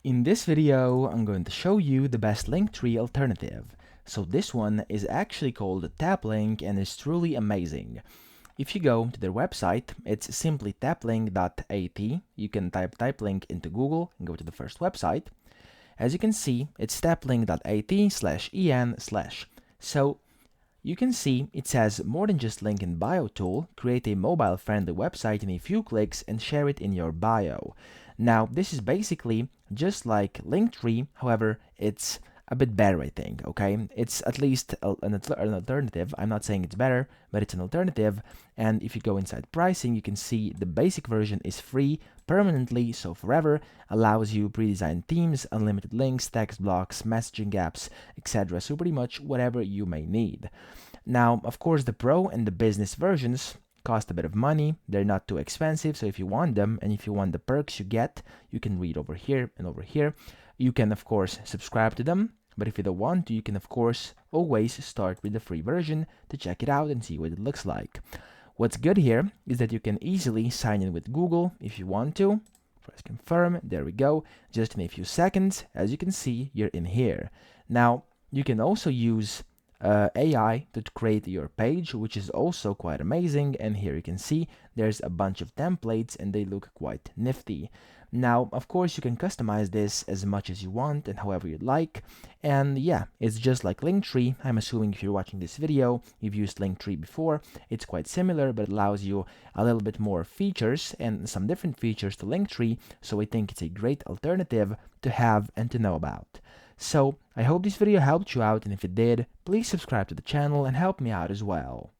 In this video, I'm going to show you the best Linktree alternative. So this one is actually called TapLink and is truly amazing. If you go to their website, it's simply taplink.at. You can type TapLink into Google and go to the first website. As you can see, it's taplink.at/en/. So you can see it says more than just link in bio tool, create a mobile friendly website in a few clicks and share it in your bio. Now this is basically just like Linktree, however it's a bit better, I think. Okay, it's at least an alternative. I'm not saying it's better, but it's an alternative. And if you go inside pricing, you can see the basic version is free permanently, so forever, allows you pre-designed themes, unlimited links, text blocks, messaging apps, etc. So pretty much whatever you may need. Now, of course, the pro and the business versions cost a bit of money. They're not too expensive, so if you want them and if you want the perks you get, you can read over here and over here. You can, of course, subscribe to them, but if you don't want to, you can, of course, always start with the free version to check it out and see what it looks like. What's good here is that you can easily sign in with Google if you want to. Press confirm, there we go. Just in a few seconds, as you can see, you're in here. Now, you can also use AI to create your page, which is also quite amazing. And here you can see there's a bunch of templates and they look quite nifty. Now, of course, you can customize this as much as you want and however you'd like. And yeah, it's just like Linktree. I'm assuming if you're watching this video, you've used Linktree before. It's quite similar, but it allows you a little bit more features and some different features to Linktree. So I think it's a great alternative to have and to know about. So I hope this video helped you out, and if it did, please subscribe to the channel and help me out as well.